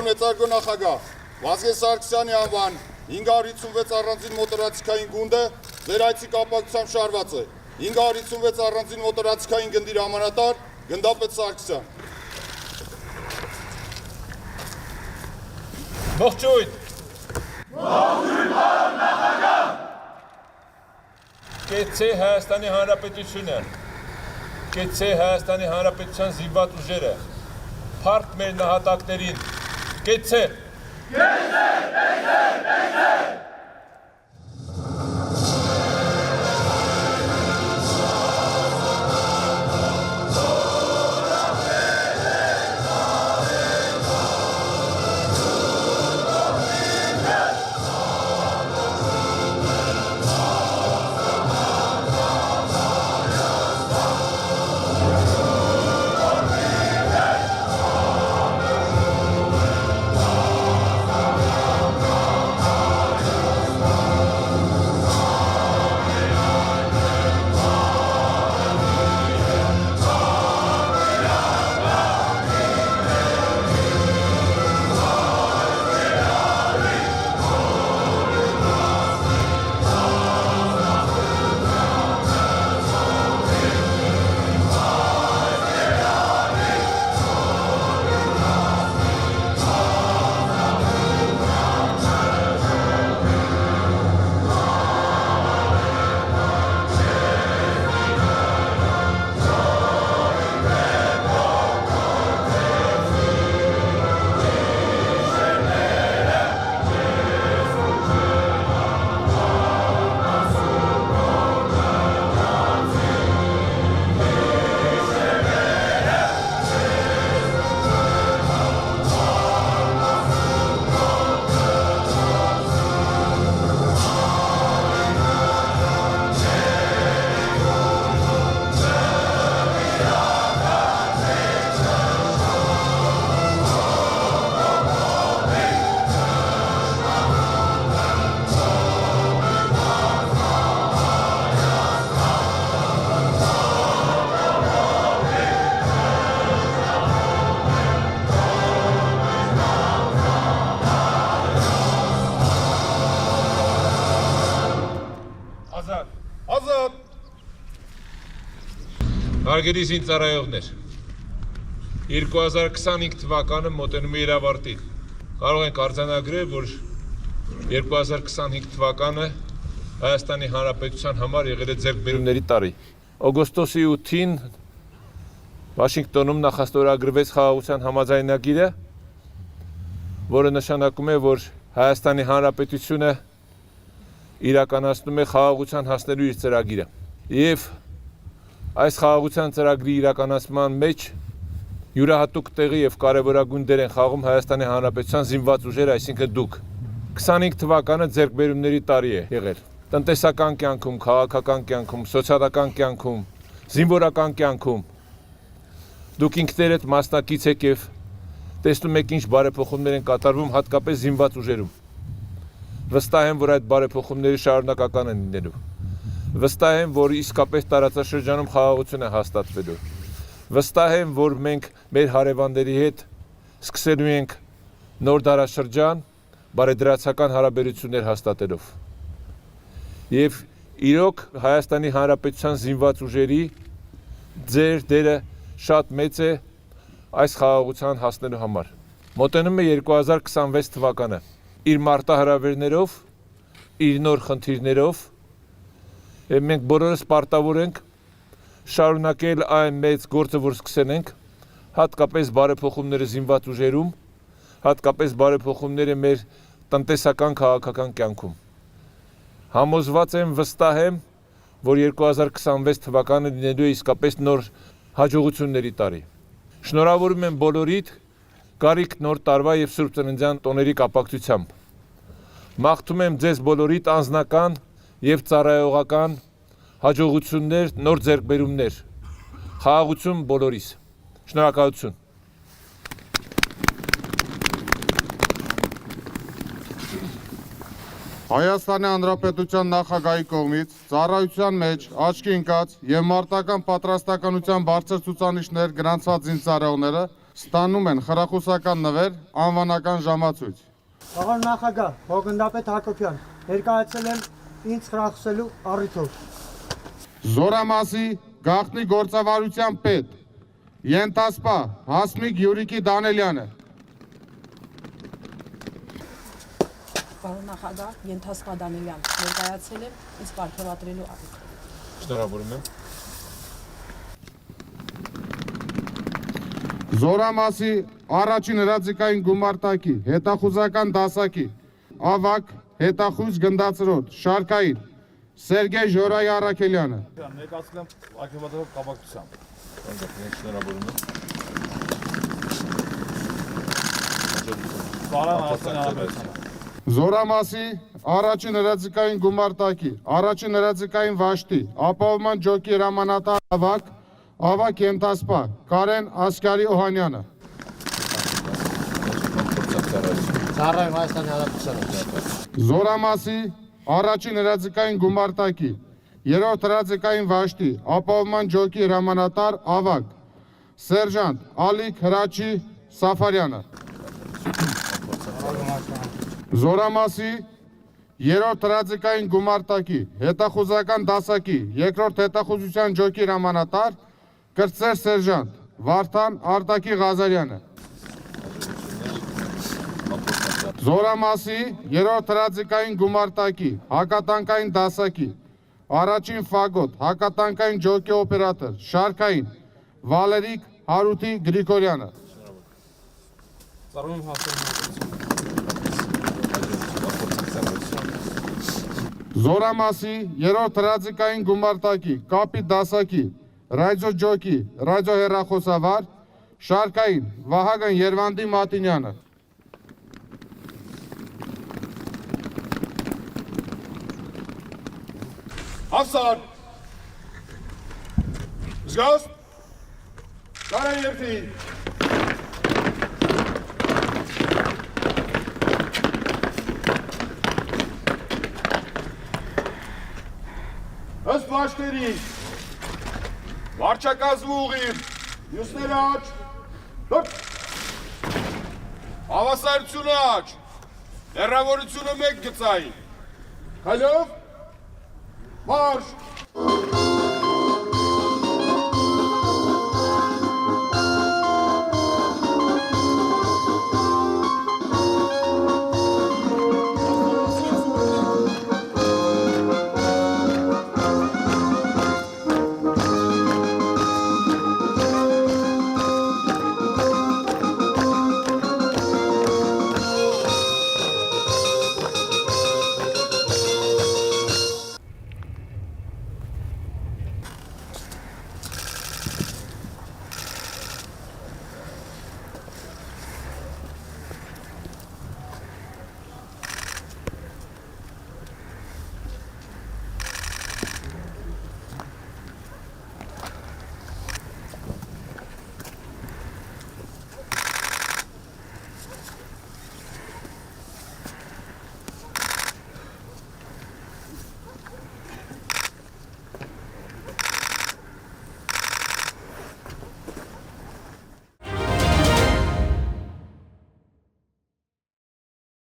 մեծարգո նախագահ Վազգեն Սարգսյանի անվան 556 առանձին մոտորացիկային գունդը ձեր այցի կապակցությամբ շարված է։ 556 առանձին մոտորացիկային գնդի հրամանատար Գնդապետ Սարգսյան։ Ողջույն։ Ողջույն, պարոն նախագահ։ Կեցցե Հայաստանի Հանրապետությունը, կեցցե Հայաստանի Հանրապետության զինված ուժերը, փառք մեր նահատակներին, կեցցե։ Կեցցե, կեցցե, կեցցե։ Հարգելի զինծառայողներ, 2025 թվականը մոտենում է իր ավարտին։ Կարող ենք արձանագրել, որ 2025 թվականը Հայաստանի Հանրապետության համար եղել է ձեռքբերումների տարի։ Օգոստոսի 8-ին Վաշինգտոնում նախաստորագրվեց խաղաղության համաձայնագիրը, որը նշանակում է, որ Հայաստանի Հանրապետությունը իրականացնում է խաղաղության հասնելու իր ծրագիրը։ Եվ այս խաղաղության ծրագրի իրականացման մեջ յուրահատուկ տեղի եւ կարեւորագույն դեր են խաղում Հայաստանի Հանրապետության զինված ուժերը, այսինքն դուք։ 25 թվականը ձեռքբերումների տարի է եղել։ Տնտեսական կյանքում, քաղաքական կյանքում, սոցիալական կյանքում, զինվորական կյանքում։ Դուք ինքներդ մասնակից եք եւ տեսնում եք ինչ բարեփոխումներ են կատարվում հատկապես զինված ուժերում։ Վստահ եմ, որ այդ բարեփոխումները շարունակական են լինելու։ Վստահ եմ, որ իսկապես տարածաշրջանում խաղաղություն է հաստատվելու։ Վստահ եմ, որ մենք մեր հարևանների հետ սկսելու ենք նոր դարաշրջան բարեդրացական հարաբերություններ հաստատելով։ Եվ իրոք Հայաստանի Հանրապետության զինված ուժերի ձեր դերը շատ մեծ է այս խաղաղության հասնելու համար։ Մոտենում է 2026 թվականը իր մարտահրավերներով, իր նոր խնդիրներով, եւ մենք բոլորս պարտավոր ենք շարունակել այն մեծ գործը, որ սկսել ենք, հատկապես բարեփոխումները զինված ուժերում, հատկապես բարեփոխումները մեր տնտեսական քաղաքական կյանքում։ Համոզված եմ, վստահ եմ, որ 2026 թվականը լինելու է իսկապես նոր հաջողությունների տարի։ Շնորհավորում եմ բոլորիդ գարիք նոր տարվա եւ Սուրբ Ծննդյան տոների կապակցությամբ։ Մաղթում եմ ձեզ բոլորիդ անձնական եւ ծառայողական հաջողություններ, նոր ձեռքբերումներ, խաղաղություն բոլորիս։ Շնորհակալություն։ Հայաստանի Հանրապետության նախագահի կողմից ծառայության մեջ աչքի ընկած եւ մարտական պատրաստականության բարձր ցուցանիշներ գրանցված զինծառայողները ստանում են խրախուսական նվեր, անվանական ժամացույց։ Աղան նախագահ, Հոգնդապետ Հակոբյան, ներկայացել եմ ինձ խրախուսելու առիթով։ Զորամասի գաղտնի գործավարության պետ, ենթասպա Հասմիկ Յուրիկի Դանելյանը։ Պարոն նախագահ, ենթասպա Դանելյան, ներկայացել եմ ինձ պարգևատրելու առիթով։ Շնորհավորում եմ։ Զորամասի առաջին հրաձգային գումարտակի, հետախուզական դասակի, ավակ, հետախույզ գնդացրոտ, շարքային, Սերգեյ Ժորայի Առաքելյանը։ Ներկայացել եմ ակտիվատորով կապակցությամբ։ Շնորհավորում եմ։ Բարան Հայաստանի Հանրապետությունը։ Զորամասի առաջին հրաձգային գումարտակի, առաջին հրաձգային վաշտի, ապահովման ջոկի հրամանատար ավակ ենթասպա Կարեն Ասկարի Օհանյանը։ Ծառայում Հայաստանի Հանրապետությանը։ Զորամասի առաջին հրաձգային գումարտակի, երրորդ հրաձգային վաշտի, ապահովման ջոկի հրամանատար ավակ Սերժանտ Ալիկ Հրաչի Սաֆարյանը։ Զորամասի երրորդ հրաձգային գումարտակի, հետախուզական դասակի, երկրորդ հետախուզության ջոկի հրամանատար կրտսեր սերժանտ Վարդան Արտակի Ղազարյանը։ Զորամասի երրորդ հրաձգային գումարտակի, հակատանկային դասակի, առաջին ֆագոտ, հակատանկային ջոկի օպերատոր, շարքային Վալերիկ Հարութի Գրիգորյանը։ Ծառայում Հայաստանի Հանրապետությունը։ Զորամասի երրորդ հրաձգային գումարտակի, կապի դասակի, ռադիո ջոկի, ռադիո հեռախոսավար, շարքային Վահագն Երվանդի Մատինյանը։ Հավսար։ Զգաս։ Կարան երթի։ Ըստ վաշտերի, վարչակազմը ուղիղ, մյուսները աչ, դոք, հավասարությունը աչ, հեռավորությունը մեկ գծային, քայլով, մարշ,